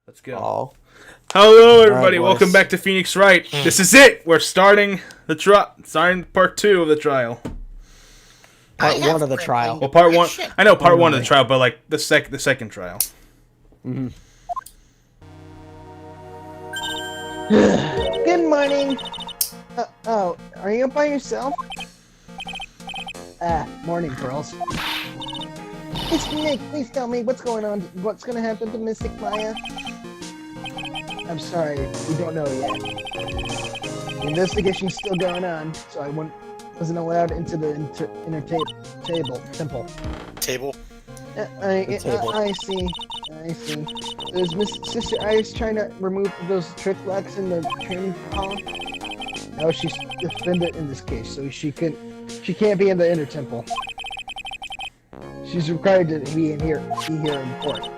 Let's go. Oh. Hello, everybody. Right, welcome back to Phoenix Wright. This is it. We're starting starting part 2 of the trial. Part 1 of the trial. Well, part 1. I know part 1 of the trial, but like the second trial. Mm-hmm. Good morning. Oh, are you up by yourself? Morning, girls. It's Nick. Please tell me what's going on. What's going to happen to Mystic Maya? I'm sorry, we don't know yet. The investigation's still going on, so I wasn't allowed into the temple. Table? I see. Is Miss Sister Iris trying to remove those trick locks in the training hall? No, she's defendant in this case, so she can't be in the inner temple. She's required to be here in court.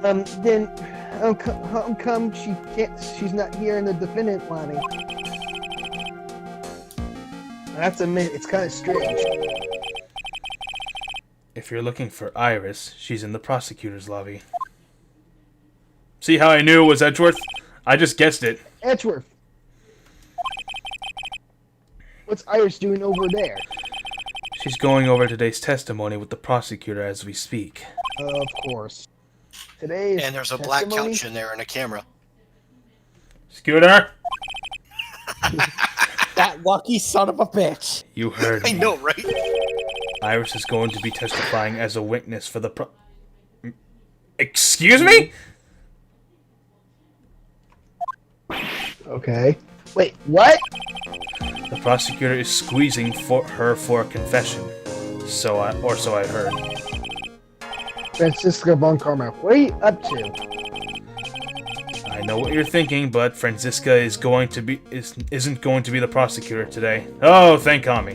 Then how come she's not here in the defendant lobby? I have to admit, it's kind of strange. If you're looking for Iris, she's in the prosecutor's lobby. See how I knew it was Edgeworth? I just guessed it. Edgeworth! What's Iris doing over there? She's going over today's testimony with the prosecutor as we speak. Of course. Today's And there's a black couch in there and a camera. Scooter! That lucky son of a bitch. You heard me. I know, right? Iris is going to be testifying as a witness for the Excuse me? Okay. Wait, what? The prosecutor is squeezing her for a confession. So I heard. Francisca von Karma, what are you up to? I know what you're thinking, but Francisca isn't going to be the prosecutor today. Oh, thank Kami.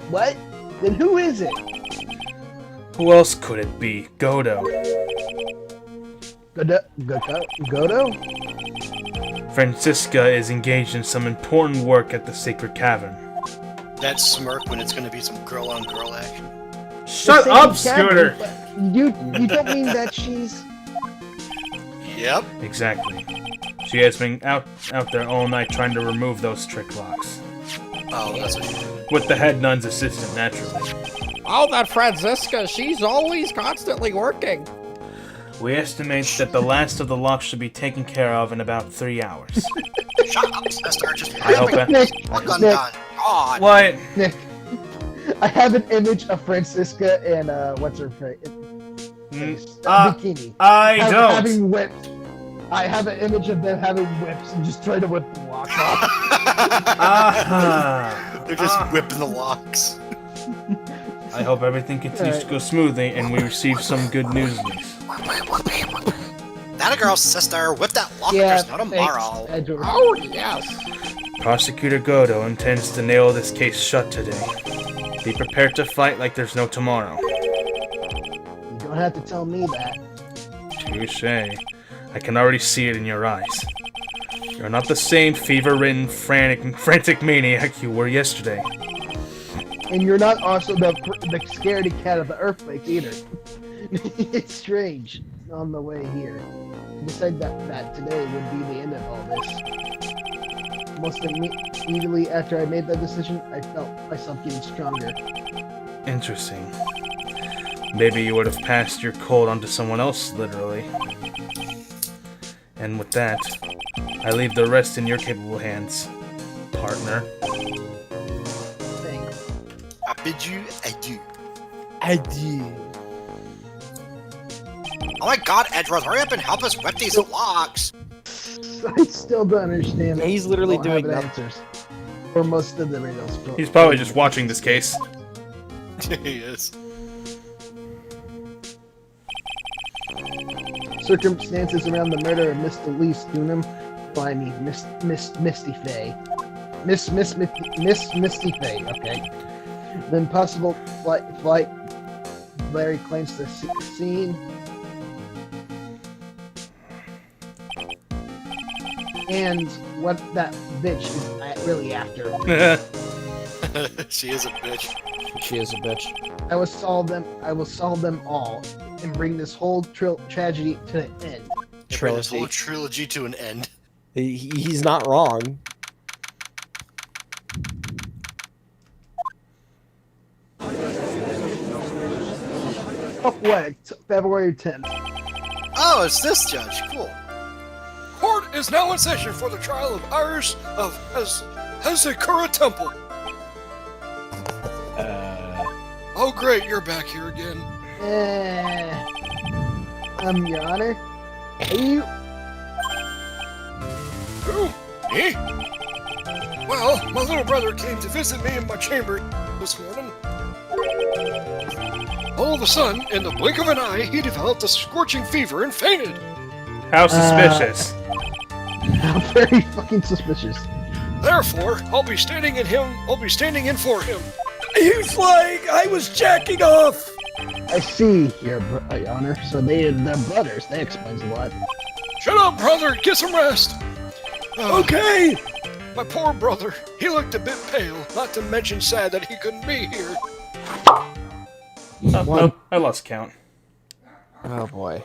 What? Then who is it? Who else could it be? Godo. Godo? Francisca is engaged in some important work at the Sacred Cavern. That smirk when it's gonna be some girl-on-girl action. Shut up, Scooter! You don't mean that she's... Yep. Exactly. She has been out there all night trying to remove those trick locks. Oh, that's what you do. With the head nun's assistant, naturally. Oh, that Francisca, she's always constantly working. We estimate that the last of the locks should be taken care of in about 3 hours. Shut up, sister. Just I hope that... work undone. God. What? Nick, I have an image of Francisca and, what's her face? Bikini. Having whips. I have an image of them having whips and just trying to whip the locks off. They're just whipping the locks. I hope everything continues to go smoothly and we receive some good news. That a girl, sister. Whip that lock. Yeah, There's no tomorrow. Oh, yes. Prosecutor Godo intends to nail this case shut today. Be prepared to fight like there's no tomorrow. You don't have to tell me that. Touché. I can already see it in your eyes. You're not the same fever-ridden, frantic maniac you were yesterday. And you're not also the scaredy cat of the earthquake either. It's strange. On the way here, I decided that today would be the end of all this. Almost immediately after I made that decision, I felt myself getting stronger. Interesting. Maybe you would have passed your cold onto someone else, literally. And with that, I leave the rest in your capable hands, partner. Thanks. I bid you adieu. Adieu. Oh my god, Edgeworth, hurry up and help us whip these locks! I still don't understand. Yeah, he's literally Don't have doing nothing. answers for most of the riddles. He's probably just watching this case. He is. Circumstances around the murder of Miss Elise Dunham by me, Misty Faye. Miss Misty Faye, okay. The impossible flight Larry claims the scene. And what that bitch is really after. She is a bitch. She is a bitch. I will solve them. I will solve them all and bring this whole tragedy to an end. Bring this whole Trilogy. trilogy to an end. He's not wrong. Oh, what? February 10th. Oh, it's this judge. Cool. Court is now in session for the trial of Iris of Hazakura Temple. Oh, great, you're back here again. Your Honor. Are you? Who? Me? Well, my little brother came to visit me in my chamber this morning. All of a sudden, in the blink of an eye, he developed a scorching fever and fainted. How suspicious. Very fucking suspicious. Therefore, I'll be standing in for him. He's like, I was jacking off. I see, Your Honor. So they're brothers. That explains a lot. Shut up, brother. Get some rest. Okay. My poor brother. He looked a bit pale, not to mention sad that he couldn't be here. Oh, I lost count. Oh boy.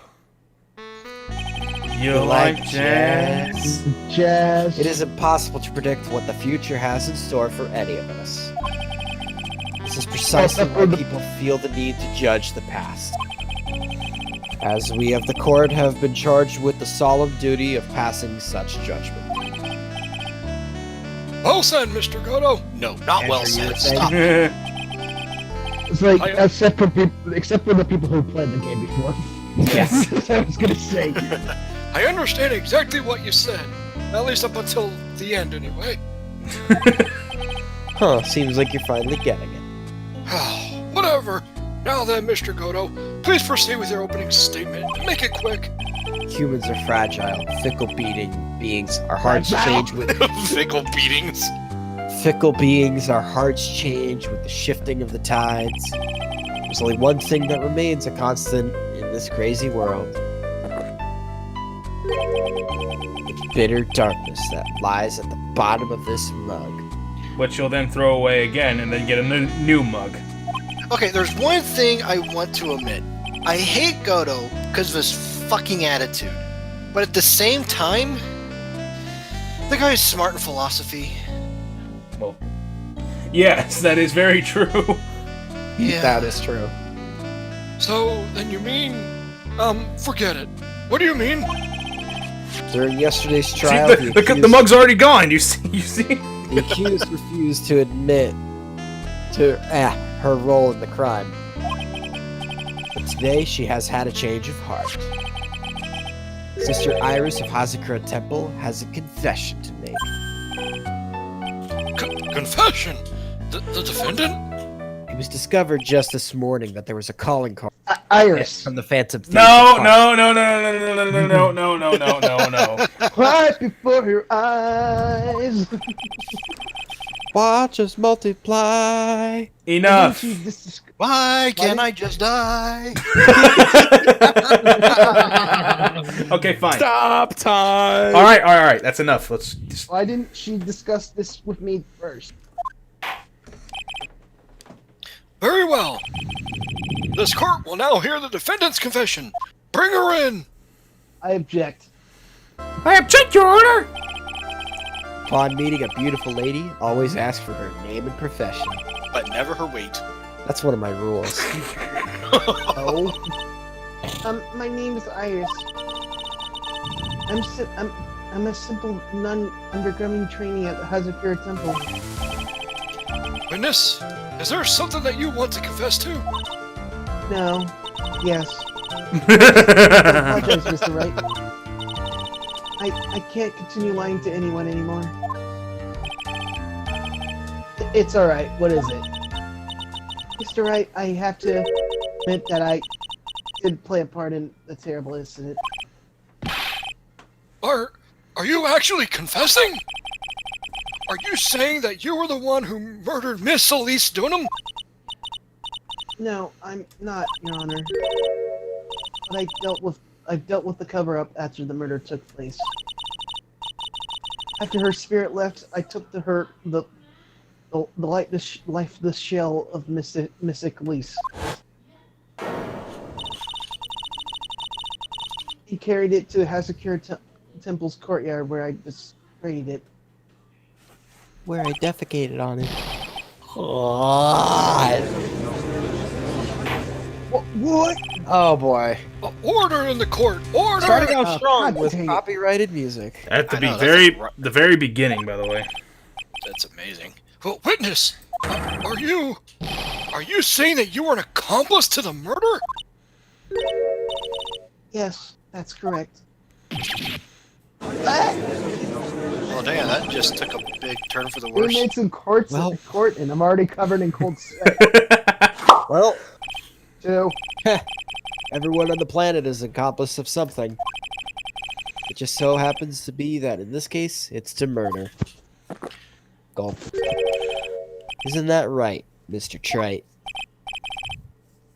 You like jazz? Jazz. It is impossible to predict what the future has in store for any of us. This is precisely why people feel the need to judge the past. As we of the court have been charged with the solemn duty of passing such judgment. Well said, Mr. Goto. No, not well said. Stop. It's like except for the people who played the game before. Yes. That's what I was gonna say. I understand exactly what you said. At least up until the end, anyway. Huh, seems like you're finally getting it. Whatever. Now then, Mr. Goto, please proceed with your opening statement. Make it quick. Humans are fragile, fickle beings. Our hearts change with Fickle beatings. fickle beings. Our hearts change with the shifting of the tides. There's only one thing that remains a constant in this crazy world. The bitter darkness that lies at the bottom of this mug. Which you'll then throw away again and then get a new mug. Okay, there's one thing I want to omit. I hate Goto because of his fucking attitude. But at the same time, the guy's smart in philosophy. Well, yes, that is very true. Yeah. That is true. So, then you mean... forget it. What do you mean? During yesterday's See, trial, the mug's already gone. You see? the accused refused to admit to her role in the crime. But today, she has had a change of heart. Sister Iris of Hazakura Temple has a confession to make. Confession? The defendant? It was discovered just this morning that there was a calling card Iris. from the Phantom Thief. No. Right before your eyes. Watch us multiply. Enough. Why can't I just die? Okay, fine. Stop time. All right. That's enough. Let's just... Why didn't she discuss this with me first? Very well. This court will now hear the defendant's confession. Bring her in. I object. I object, Your Honor. Upon meeting a beautiful lady, always ask for her name and profession. But never her weight. That's one of my rules. Oh. My name is Iris. I'm a simple nun undergoing training at the Hazakura Temple. Witness, is there something that you want to confess to? No. Yes. I apologize, Mr. Wright. I can't continue lying to anyone anymore. It's alright. What is it? Mr. Wright, I have to admit that I did play a part in a terrible incident. Are you actually confessing? Are you saying that you were the one who murdered Miss Elise Dunham? No, I'm not, Your Honor. But I've dealt with the cover-up after the murder took place. After her spirit left, I took the the lifeless shell of Mystic Elise. He carried it to Hazakura Temple's courtyard where I just buried it. Where I defecated on it. God. What? Oh boy. Order in the court! Order! Starting out strong God with dang it. copyrighted music. At the I know, that's the very beginning, by the way. That's amazing. Well, witness, are you saying that you were an accomplice to the murder? Yes, that's correct. Well, damn, that just took a big turn for the We worse. made some court, and I'm already covered in cold sweat. Well, Two. everyone on the planet is an accomplice of something. It just so happens to be that in this case, it's to murder. Gulp. Isn't that right, Mr. Trite?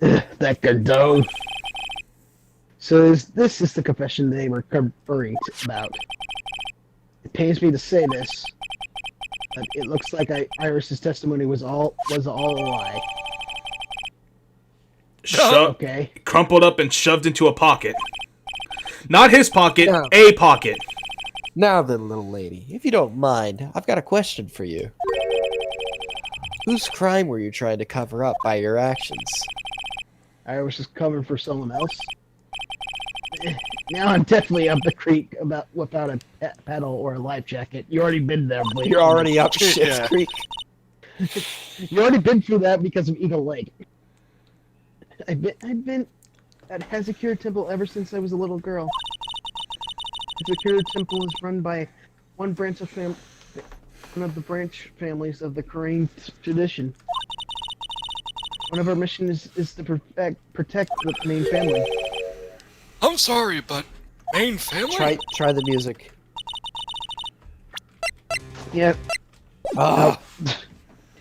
That good dog. So this is the confession they were conferring about. It pains me to say this, but it looks like Iris's testimony was all a lie. Okay. Crumpled up and shoved into a pocket. Not his pocket, No. a pocket. Now then, little lady, if you don't mind, I've got a question for you. Whose crime were you trying to cover up by your actions? Iris is covering for someone else. Now I'm definitely up the creek without a pedal or a life jacket. You already been there, boy. You're already up shit's Yeah. creek. You already been through that because of Eagle Lake. I've been at Hazakura Temple ever since I was a little girl. Hazakura Temple is run by one of the branch families of the Korean tradition. One of our missions is to protect the main family. I'm sorry, but main family? Try the music. Yep. Ah,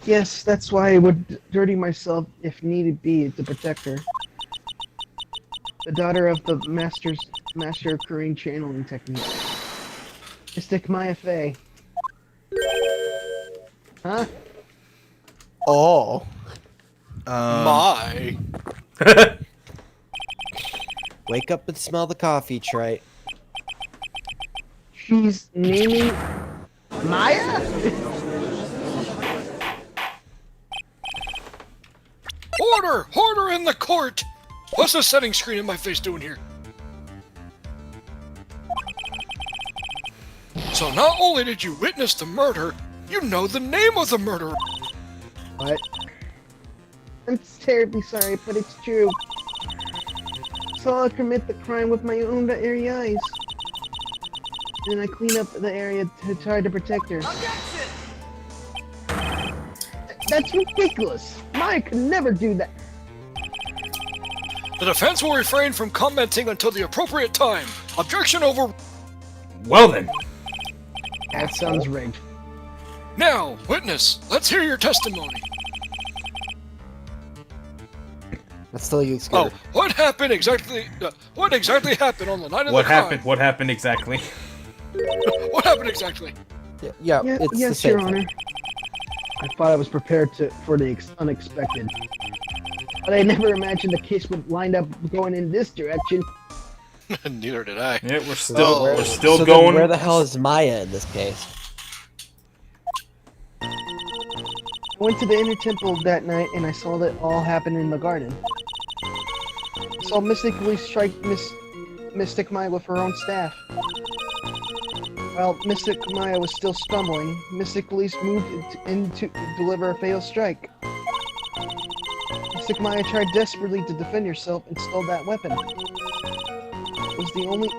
Yes, that's why I would dirty myself if needed be to protect her. The daughter of the master of Korean channeling technique. Mystic Maya Fey. Huh? oh. My. Wake up and smell the coffee, Trite. She's naming Maya? Order! Order in the court! What's the setting screen in my face doing here? So not only did you witness the murder, you know the name of the murderer. What? I'm terribly sorry, but it's true. Saw her commit the crime with my own very eyes. Then I clean up the area to try to protect her. That's ridiculous! Maya could never do that. The defense will refrain from commenting until the appropriate time. Objection over. Well then. That sounds rigged. Now, witness, let's hear your testimony. Let's tell you, Oh, what happened exactly? What exactly happened on the night of What the crime? happened? What happened exactly? What happened exactly? Yeah, Yeah, it's the yes, same Your thing. Honor. I thought I was prepared for the unexpected. But I never imagined the case would wind up going in this direction. Neither did I. Yeah, we're still Oh. we're still So then going. where the hell is Maya in this case? I went to the inner temple that night and I saw that all happen in the garden. I saw Mystic Elise strike Mystic Maya with her own staff. While Mystic Maya was still stumbling, Mystic Elise moved in to deliver a fatal strike. Mystic Maya tried desperately to defend herself and stole that weapon.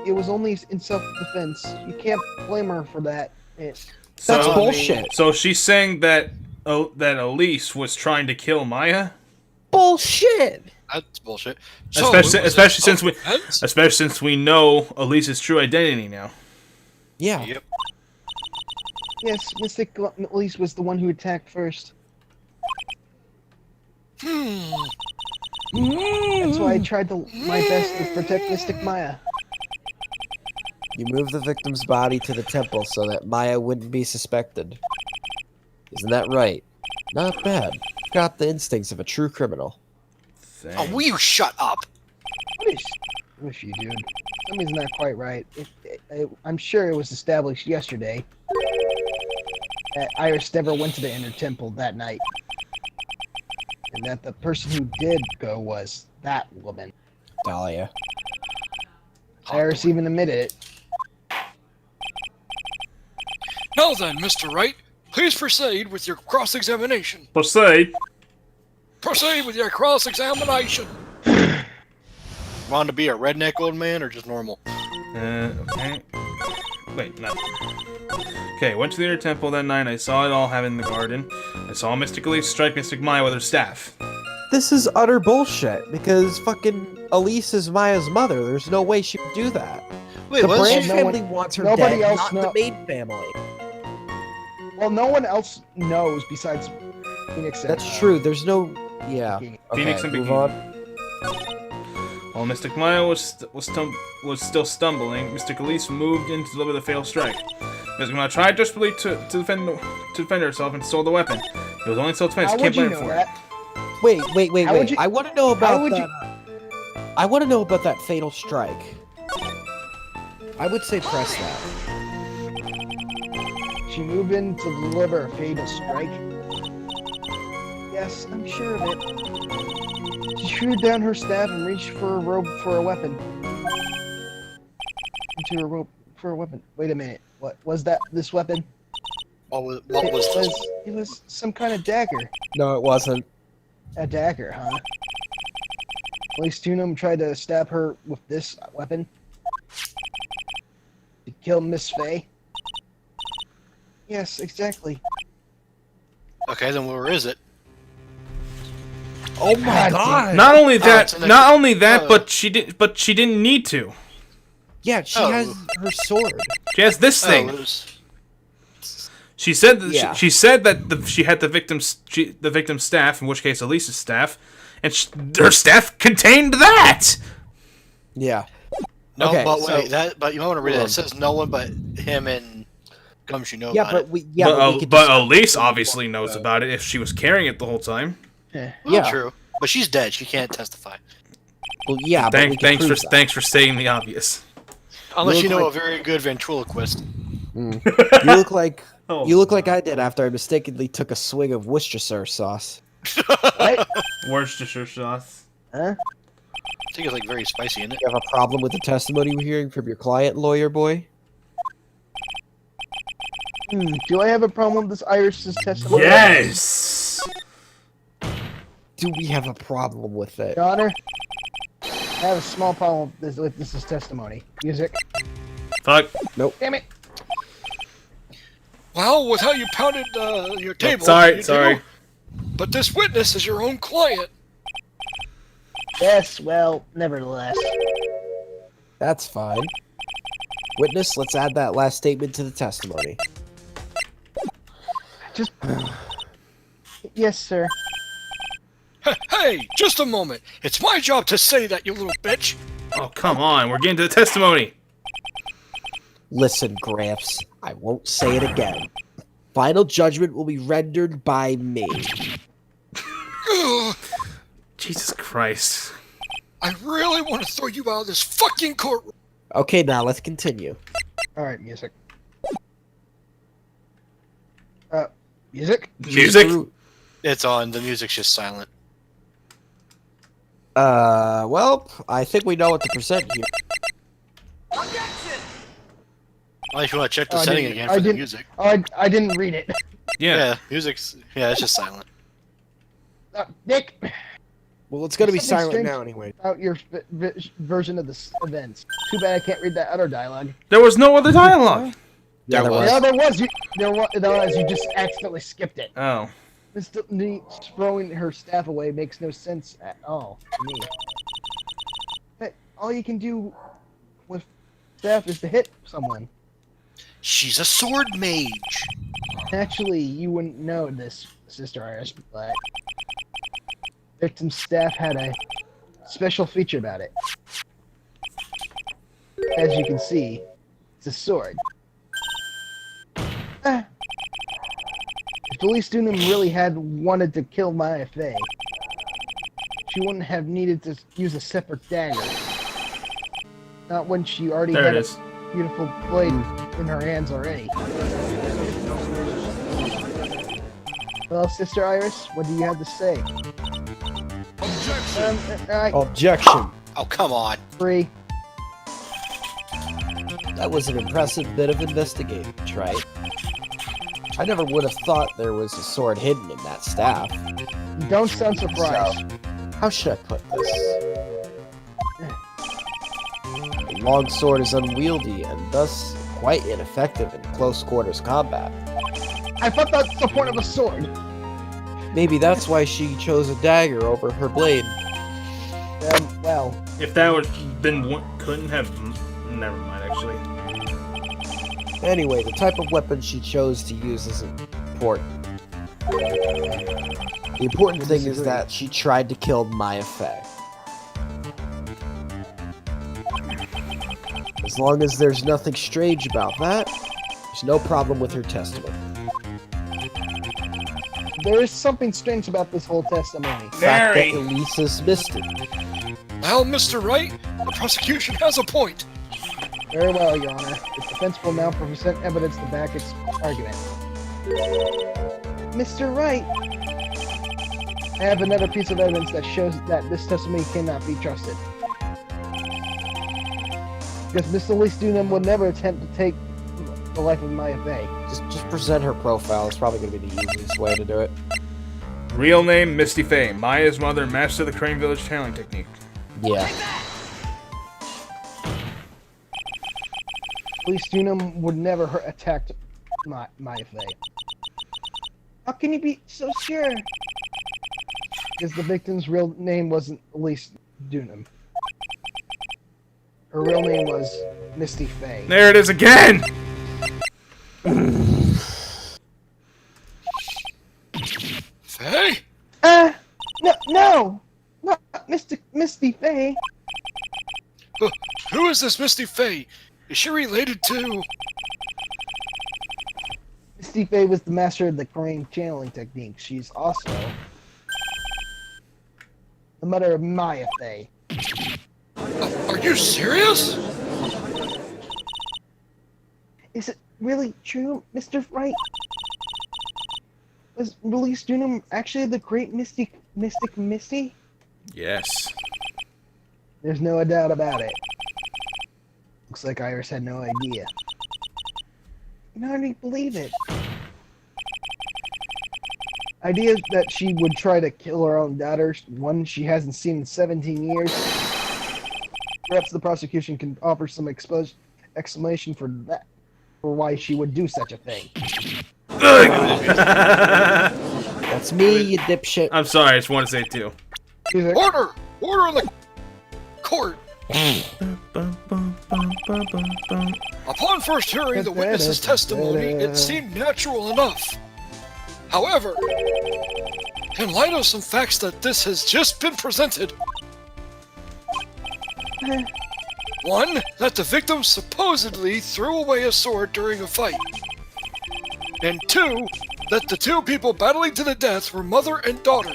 It was only in self-defense. You can't blame her for that. That's So- bullshit. So she's saying that that Elise was trying to kill Maya, Bullshit. That's bullshit. especially since we know Elise's true identity now. Yeah. Yep. Yes, Mystic Elise was the one who attacked first. That's why I tried my best to protect Mystic Maya. You moved the victim's body to the temple so that Maya wouldn't be suspected. Isn't that right, Not bad. Got the instincts of a true criminal. Oh, will you shut up? Wish you, dude. Something's not quite right. I'm sure it was established yesterday that Iris never went to the inner temple that night. And that the person who did go was that woman. Dahlia. Iris even admitted it. Now then, Mr. Wright, please proceed with your cross-examination. Proceed. Proceed with your cross-examination. Want to be a redneck old man or just normal? Okay. Wait, no. Okay, went to the inner temple that night. I saw it all happen in the garden. I saw Mystic Elise strike Mystic Maya with her staff. This is utter bullshit, because fucking Elise is Maya's mother. There's no way she would do that. Wait, The was Branch she? family wants her nobody dead, else not know- the maid family. Well, no one else knows besides Phoenix. That's true. There's no... Yeah. Bikini. Phoenix and move Bikini. on. While Mystic Maya was still stumbling, Mystic Elise moved in to deliver the fatal strike. Mystic Maya tried desperately to defend herself and stole the weapon. It was only self-defense. How Can't would you blame her know for that? Wait. How would you- I want to know about would that. I want to know about that fatal strike. I would say press that. She moved in to deliver a fatal strike. Yes, I'm sure of it. She threw down her staff and reached for a rope for a weapon. Into a rope for a weapon. Wait a minute. What was that? This weapon? What was this? It was some kind of dagger. No, it wasn't. A dagger, huh? Police Tunum tried to stab her with this weapon to kill Miss Faye. Yes, exactly. Okay, then where is it? Oh my God. god! Not only it's that, in the- not only that, oh. but she didn't need to. Yeah, she Oh. has her sword. She has this Oh, thing. it was... She said that Yeah. she said that she had the victim's staff, in which case Elise's staff, and her staff contained that. Yeah. No, Okay, but so- wait, but you might want to read it. It says no one but him and Gumshoe Yeah, about but it. we but could Elise obviously knows about it if she was carrying it the whole time. Well, yeah. true. But she's dead. She can't testify. Well, yeah, but we can prove that. Thanks for saying the obvious. Unless look you know like- a very good ventriloquist. You look like Oh. you look like I did after I mistakenly took a swig of Worcestershire sauce. What? Worcestershire sauce. Huh? I think it's like very spicy, isn't it? You have a problem with the testimony we're hearing from your client, lawyer boy? Do I have a problem with this Iris's testimony? Yes. Do we have a problem with it? Your Honor, I have a small problem with this testimony. Music. Fuck. Damn it. Well, with how you pounded your table... sorry, you sorry. do. But this witness is your own client. Yes, well, nevertheless. That's fine. Witness, let's add that last statement to the testimony. Just. Yes, sir. Hey, just a moment. It's my job to say that, you little bitch. Oh, come on. We're getting to the testimony. Listen, Gramps, I won't say it again. Final judgment will be rendered by me. Ugh, Jesus Christ. I really want to throw you out of this fucking courtroom. Okay, now let's continue. Alright, music. Music? Music? It's on. The music's just silent. Well, I think we know what to present here. Well, if you want to check the I setting didn't- again I for the didn't- music. Oh, I didn't read it. Yeah. Music's... Yeah, it's just silent. Nick, Well, it's gonna be Something silent strange. now anyway. about your version of the events. Too bad I can't read that other dialogue. There was no other dialogue. Yeah, there was. Yeah, there was. There was. You just accidentally skipped it. Oh. Mr. Lee throwing her staff away makes no sense at all to me. But all you can do with staff is to hit someone. She's a sword mage. Naturally, you wouldn't know this, Sister Iris, but victim's staff had a special feature about it. As you can see, it's a sword. If Elise Dunham really had wanted to kill Maya Fey, she wouldn't have needed to use a separate dagger. Not when she already There had it a is. beautiful blade in her hands already. Well, Sister Iris, what do you have to say? Objection. Oh, come on. Free. That was an impressive bit of investigating, right? I never would have thought there was a sword hidden in that staff. You don't sound surprised. How should I put this? The long sword is unwieldy and thus quite ineffective in close quarters combat. I thought that's the point of a sword. Maybe that's why she chose a dagger over her blade. Well, If that would been one, couldn't have. Never mind. Actually, Anyway, the type of weapon she chose to use isn't important. The important thing is that she tried to kill Maya Fey. As long as there's nothing strange about that, there's no problem with her testimony. there is something strange about this whole testimony. The fact that Very. Elisa's missed it. Well, Mr. Wright, the prosecution has a point. Very well, Your Honor. The defense will now present evidence to back its argument. Mr. Wright, I have another piece of evidence that shows that this testimony cannot be trusted. Because Miss Elise Dunham would never attempt to take the life of Maya Fey. Just present her profile. It's probably going to be the easiest way to do it. real name Misty Fey, Maya's mother, master of the Crane Village channeling technique. Yeah. Elise Dunham would never attack Maya Fey. How can you be so sure? Because the victim's real name wasn't Elise Dunham. Her real name was Misty Fey. There it is again. Faye? No, not Misty Fey. Who is this Misty Faye? Is she related to... Misty Fey was the master of the crane channeling technique. She's also the mother of Maya Fey. Are you serious? Is it really true, Mr. Wright? Was Elise Dunham actually the great mystic Misty? Yes. There's no doubt about it. Looks like Iris had no idea. I hardly believe it. Idea that she would try to kill her own daughter, one she hasn't seen in 17 years. Perhaps the prosecution can offer some explanation for that, for why she would do such a thing. That's me, you dipshit. I'm sorry, I just want to say it too. She's like, Order! Order in the court! Upon first hearing the witness's testimony, it seemed natural enough. However, in light of some facts that this has just been presented, one, that the victim supposedly threw away a sword during a fight, and two, that the two people battling to the death were mother and daughter.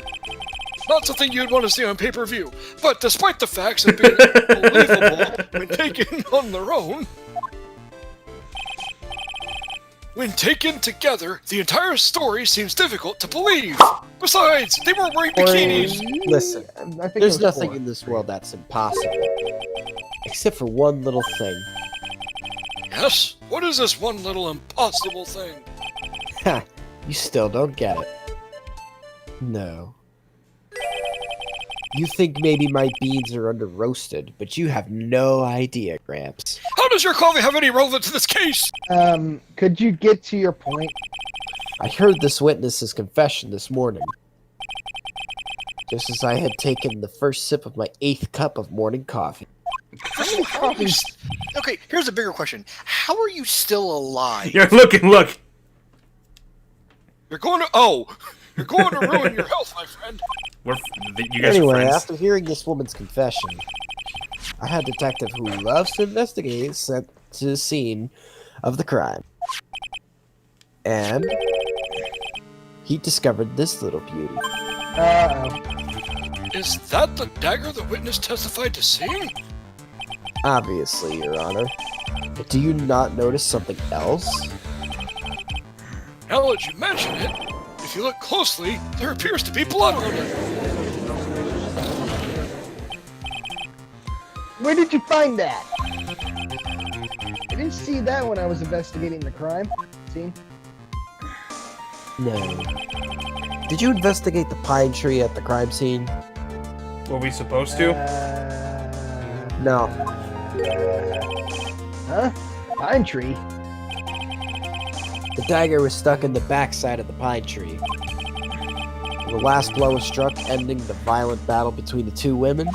Not something you'd want to see on pay-per-view, but despite the facts of being unbelievable when taken on their own, when taken together, the entire story seems difficult to believe. Besides, they were wearing bikinis. Listen, I think there's it was nothing 4. in this world that's impossible. Except for one little thing. Yes? What is this one little impossible thing? Ha! You still don't get it. No. You think maybe my beans are under roasted, but you have no idea, Gramps. How does your coffee have any relevance to this case? Could you get to your point? I heard this witness's confession this morning. Just as I had taken the first sip of my 8th cup of morning coffee. How are you okay, here's a bigger question. How are you still alive? You're looking, look. You're going to ruin your health, my friend. You guys are Anyway, friends. after hearing this woman's confession, I had a detective who loves to investigate sent to the scene of the crime. And he discovered this little beauty. Uh-oh. Is that the dagger the witness testified to seeing? Obviously, Your Honor. But do you not notice something else? Now that you mention it, if you look closely, there appears to be blood on it. Where did you find that? I didn't see that when I was investigating the crime. See? No. Did you investigate the pine tree at the crime scene? Were we supposed to? No. Huh? Pine tree? The dagger was stuck in the backside of the pine tree. When the last blow was struck, ending the violent battle between the two women,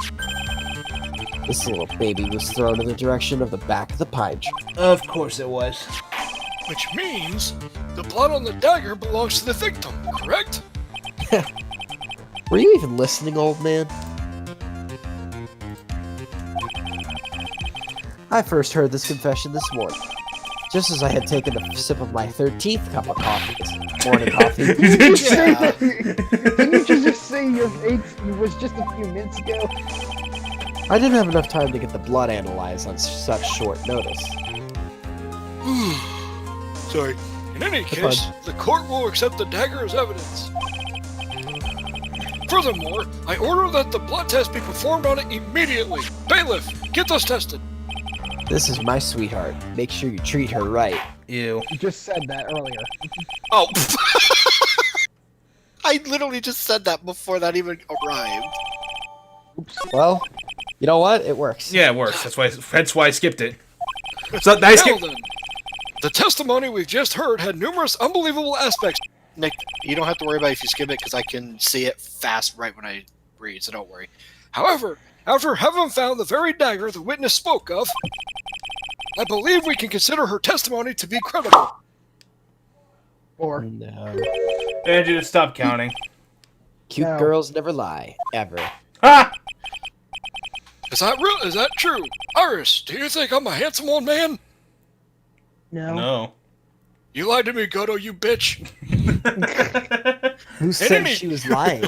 this little baby was thrown in the direction of the back of the pine tree. Of course it was. Which means the blood on the dagger belongs to the victim, correct? Were you even listening, old man? I first heard this confession this morning, just as I had taken a sip of my 13th cup of coffee this morning coffee. Didn't you say that? Didn't you just say your 8th was just a few minutes ago? I didn't have enough time to get the blood analyzed on such short notice. Sorry. In any case, the court will accept the dagger as evidence. Furthermore, I order that the blood test be performed on it immediately. Bailiff, get those tested. This is my sweetheart. Make sure you treat her right. Ew. You just said that earlier. Oh. I literally just said that before that even arrived. Oops. Well, you know what? It works. Yeah, it works. That's why I skipped it. So I Now skipped. then, the testimony we've just heard had numerous unbelievable aspects. Nick, you don't have to worry about if you skip it because I can see it fast right when I read, so don't worry. However, after having found the very dagger the witness spoke of, I believe we can consider her testimony to be credible. Or No. Andrew, just stop counting. Cute No. girls never lie, ever. Ah! Is that real? Is that true? Iris, do you think I'm a handsome old man? no. No. You lied to me, Goto, you bitch. Who said any- she was lying?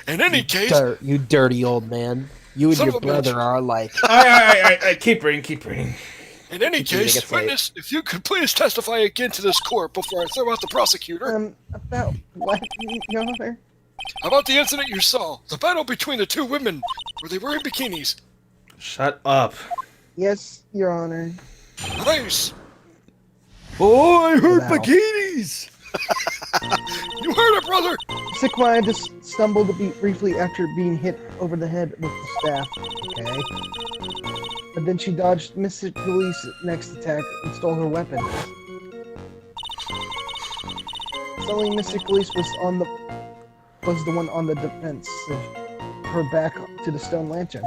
In any case, You dirty old man. You and Son your of a brother bitch. are alike. I keep reading, keep reading. in any Continue to case, get late. witness, if you could please testify again to this court before I throw out the prosecutor About what, Your Honor? about the incident you saw, the battle between the two women. Were they wearing bikinis? Shut up. Yes, Your Honor. Nice. Oh, I heard Wow. bikinis! You heard it, brother. Sequoia just stumbled briefly after being hit over the head with the staff. Okay. But then she dodged Mr. Police's next attack and stole her weapon. Suddenly, Mr. Police was the one on the defense of her back to the stone lantern.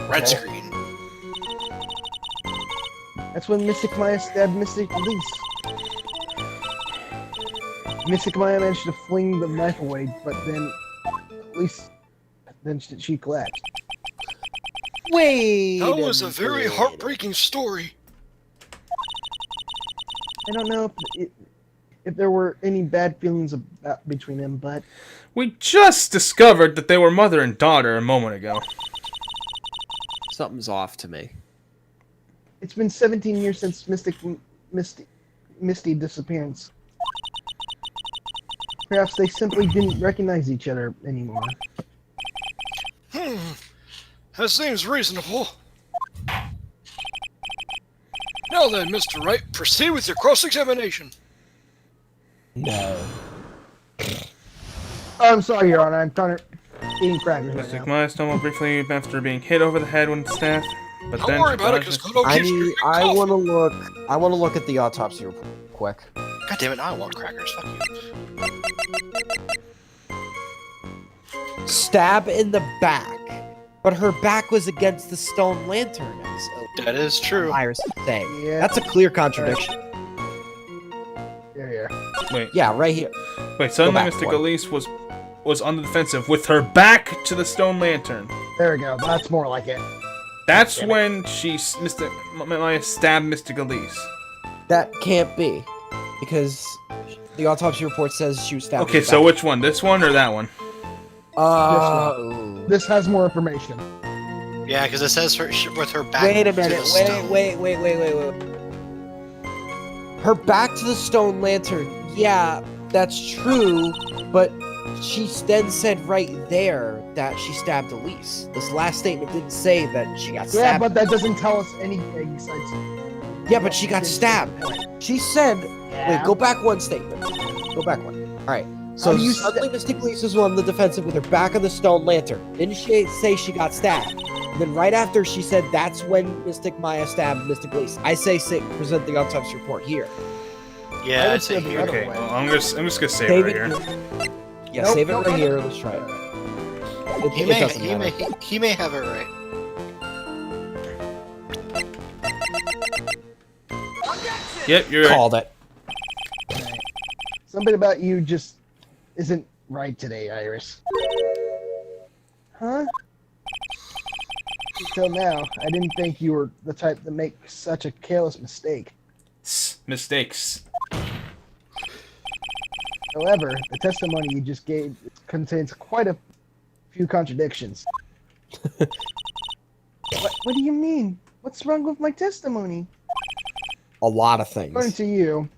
Red screen. That's when Mystic Maya stabbed Mystic Police. Mystic Maya managed to fling the knife away, but then she collapsed. Wait. That was a very heartbreaking story. I don't know if there were any bad feelings between them, but We just discovered that they were mother and daughter a moment ago. Something's off to me. it's been 17 years since Misty disappearance. Perhaps they simply didn't recognize each other anymore. That seems reasonable. Now then, Mr. Wright, proceed with your cross-examination. No. Oh, I'm sorry, Your Honor. I'm trying to eating crackers right Mystic now. Maya stumbled briefly after being hit over the head with the staff. But Don't then worry about it, because Goto I keeps need. drinking I coffee. want to look. I want to look at the autopsy report quick. God damn it, I want crackers. Fuck you. Stab in the back, but her back was against the stone lantern. That is true. Iris is saying. Yeah. That's a clear contradiction. Yeah. Wait, Yeah, right here. suddenly back Mystic one. Elise was on the defensive with her back to the stone lantern. There we go. That's more like it. That's when Mr. Maya stabbed Mr. Galise. That can't be, because the autopsy report says she was stabbed. Okay, so which one? This one or that one? This has more information. Yeah, because it says with her back. Wait a to the minute. stone. Wait. Her back to the stone lantern. Yeah, that's true, but she then said right there that she stabbed Elise. This last statement didn't say that she got Yeah, stabbed. but that doesn't tell us anything besides. Yeah, but she got stabbed. She said, wait, go back one statement. Go back one. All right. So How do you suddenly Mystic Elise was on the defensive with her back on the stone lantern. Didn't she say she got stabbed? And then right after she said that's when Mystic Maya stabbed Mystic Elise. I say present the autopsy report here. Yeah, I would I'd say say the here. other Okay, way. well, I'm just gonna save Save it it right here. Yeah, Nope, save it nope, right nope. here. Let's try it. He It may, doesn't he, matter. may, he may have it right. Yep, you're right. Called it. Something about you just isn't right today, Iris. Huh? Until now, I didn't think you were the type to make such a careless mistake. Mistakes. However, the testimony you just gave contains quite a few contradictions. What do you mean? What's wrong with my testimony? A lot of According things. to you,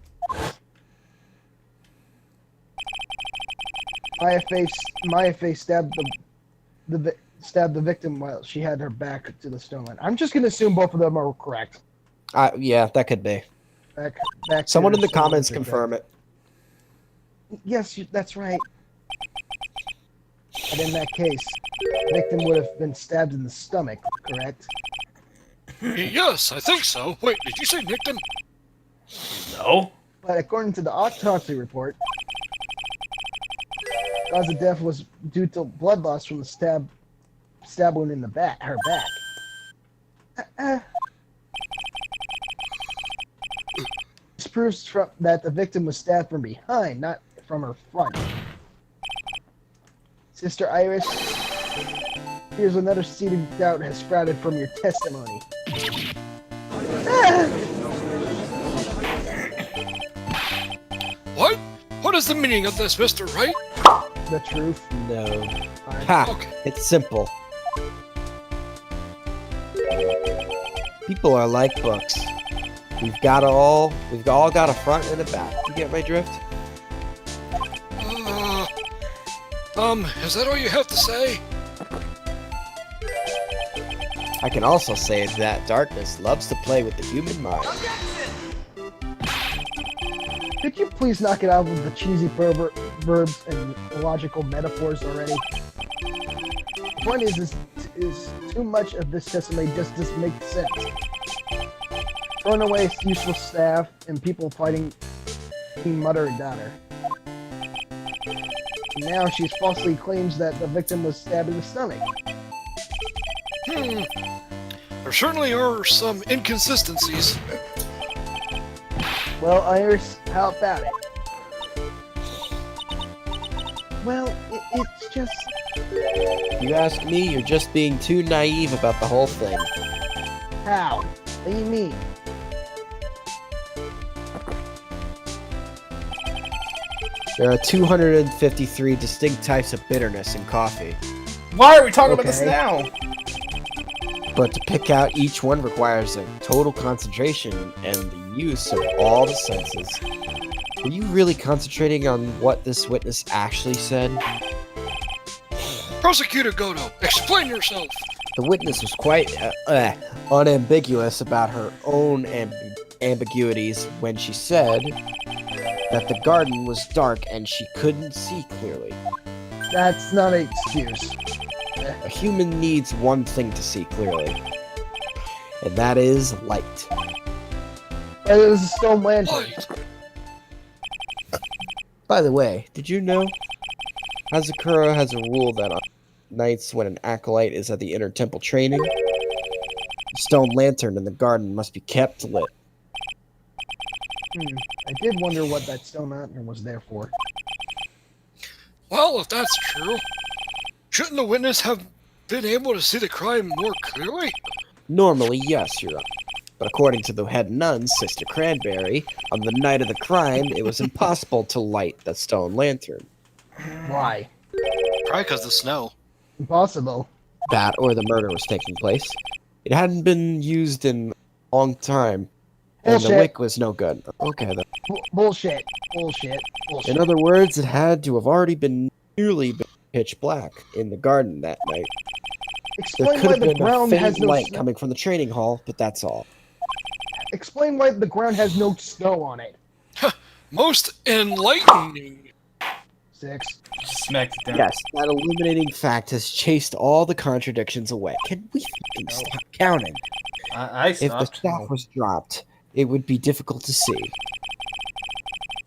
Maya Face stabbed the victim while she had her back to the stone line. I'm just gonna assume both of them are correct. Yeah, that could be. Back to Someone in the stone comments lantern confirm it. back. Yes, that's right. But in that case, the victim would have been stabbed in the stomach, correct? Yes, I think so. Wait, did you say victim? No. But according to the autopsy report, cause of death was due to blood loss from the stab wound in the back, her back. This proves that the victim was stabbed from behind, not from her front. Sister Iris, here's another seed of doubt has sprouted from your testimony. What? What is the meaning of this, Mr. Wright? The truth. No. Ha! Okay. It's simple. People are like books. We've all got a front and a back. You get my drift? Is that all you have to say? I can also say that darkness loves to play with the human mind. Could you please knock it out with the cheesy verbs and illogical metaphors already? The point is too much of this testimony just doesn't make sense. Throwing away useless staff and people fighting mother and daughter. And now she falsely claims that the victim was stabbed in the stomach. There certainly are some inconsistencies. Well, Iris, how about it? Well, it's just... If you ask me, you're just being too naive about the whole thing. How? What do you mean? There are 253 distinct types of bitterness in coffee, Why are we talking about this Okay. now? but to pick out each one requires a total concentration and the use of all the senses. Were you really concentrating on what this witness actually said? Prosecutor Goto, explain yourself. The witness was quite unambiguous about her own ambiguities when she said that the garden was dark and she couldn't see clearly. That's not an excuse. A human needs one thing to see clearly, and that is light. But it was a stone lantern. Light. By the way, did you know Hazakura has a rule that on nights when an acolyte is at the inner temple training, the stone lantern in the garden must be kept lit. I did wonder what that stone lantern was there for. Well, if that's true, shouldn't the witness have been able to see the crime more clearly? Normally, yes, Your Honor. But according to the head nun, Sister Cranberry, on the night of the crime, it was impossible to light the stone lantern. Why? Probably because of the snow. Impossible. That or the murder was taking place. It hadn't been used in a long time, and the Bullshit. wick was no good. Okay, then. Bullshit. Bullshit. Bullshit. In other words, it had to have already been nearly pitch black in the garden that night. There Explain could why have the been a ground has faint no light snow. coming from the training hall, but that's all. Explain why the ground has no snow on it. Most enlightening. 6. Smacked it down. Yes, that illuminating fact has chased all the contradictions away. Can we fucking stop counting? I If the stopped. staff was dropped, it would be difficult to see.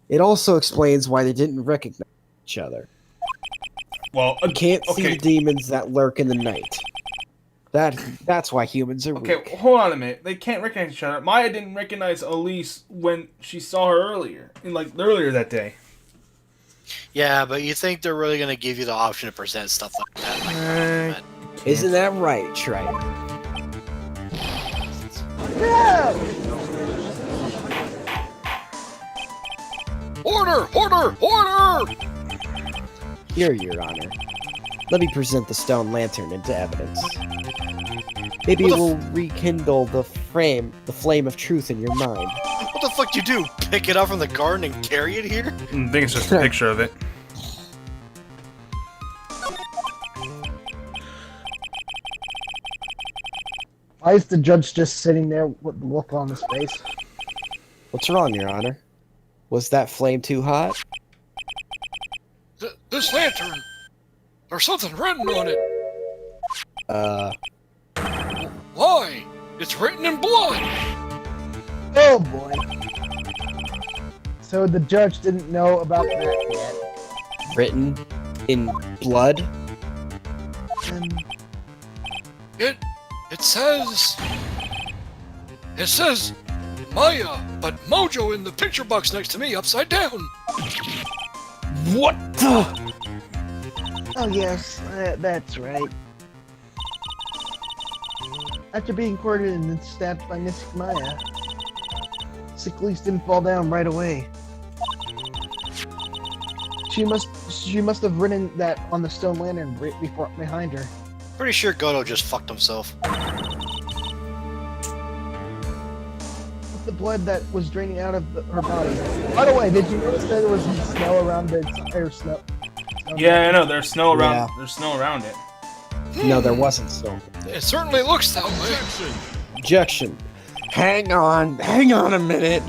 It also explains why they didn't recognize each other. Well, You can't see okay. the demons that lurk in the night. That's why humans are Okay, weak. hold on a minute. They can't recognize each other. Maya didn't recognize Elise when she saw her earlier, earlier that day. Yeah, but you think they're really going to give you the option to present stuff like that? Like, Isn't that right, Trey? Yeah! Order! Order! Order! Here, Your Honor. Let me present the stone lantern into evidence. Maybe it will rekindle the flame of truth in your mind. what the fuck do you do? Pick it up from the garden and carry it here? I think it's just a picture of it. Why is the judge just sitting there with the look on his face? What's wrong, Your Honor? Was that flame too hot? This lantern. There's something written on it. Why? It's written in blood. Oh boy. So the judge didn't know about that yet. Written in blood? It says Maya, but Mojo in the picture box next to me upside down. What the? Oh yes, that's right. After being cornered and then stabbed by Miss Maya, Sickleys didn't fall down right away. She must have written that on the stone lantern right behind her. Pretty sure Godo just fucked himself. With the blood that was draining out of her body. By the way, did you notice that there was snow around the entire snow? Yeah, I know. There's snow around. Yeah. There's snow around it. No, there wasn't stone. It certainly looks that way. Objection. Hang on a minute.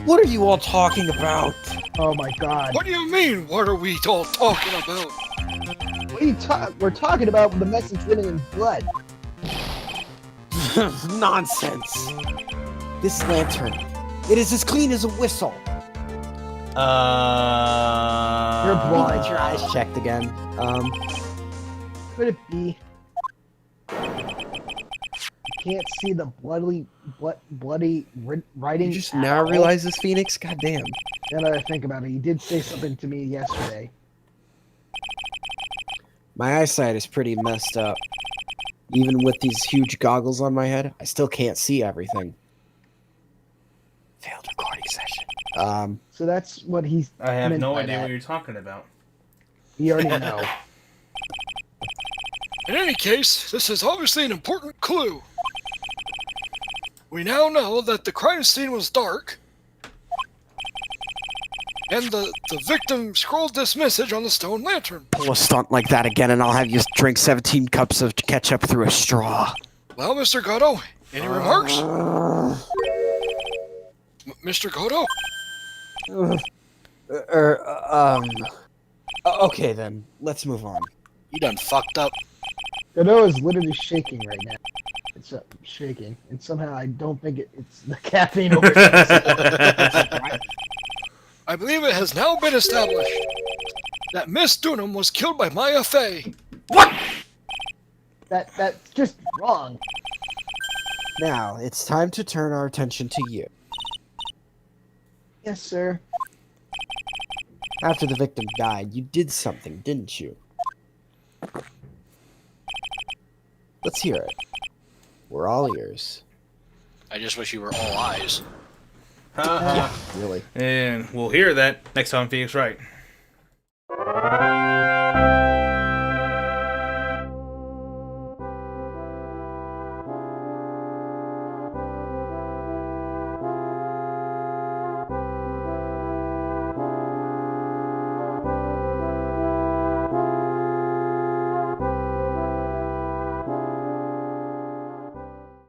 What are you all talking about? Oh my god. What do you mean? What are we all talking about? What are you we're talking about the message written in blood. Nonsense. This lantern, it is as clean as a whistle. You're Get blind. your eyes checked again. Could it be? You can't see the bloody writing. You just at now all? realize this, Phoenix? Goddamn. Now that I think about it, you did say something to me yesterday. My eyesight is pretty messed up. Even with these huge goggles on my head, I still can't see everything. Failed recording session. So that's what he's. I have meant no by idea that. what you're talking about. You already know. In any case, this is obviously an important clue. We now know that the crime scene was dark, and the victim scrawled this message on the stone lantern. Pull a stunt like that again, and I'll have you drink 17 cups of ketchup through a straw. Well, Mr. Godo, any remarks? Mr. Godo? Okay then, let's move on. You done fucked up. Godot is literally shaking right now. It's shaking, and somehow I don't think it's the caffeine overdose. I believe it has now been established that Miss Dunham was killed by Maya Fey. That's just wrong. Now, it's time to turn our attention to you. Yes, sir. After the victim died, you did something, didn't you? Let's hear it. We're all ears. I just wish you were all eyes. Yeah, really. And we'll hear that next time on Phoenix Wright.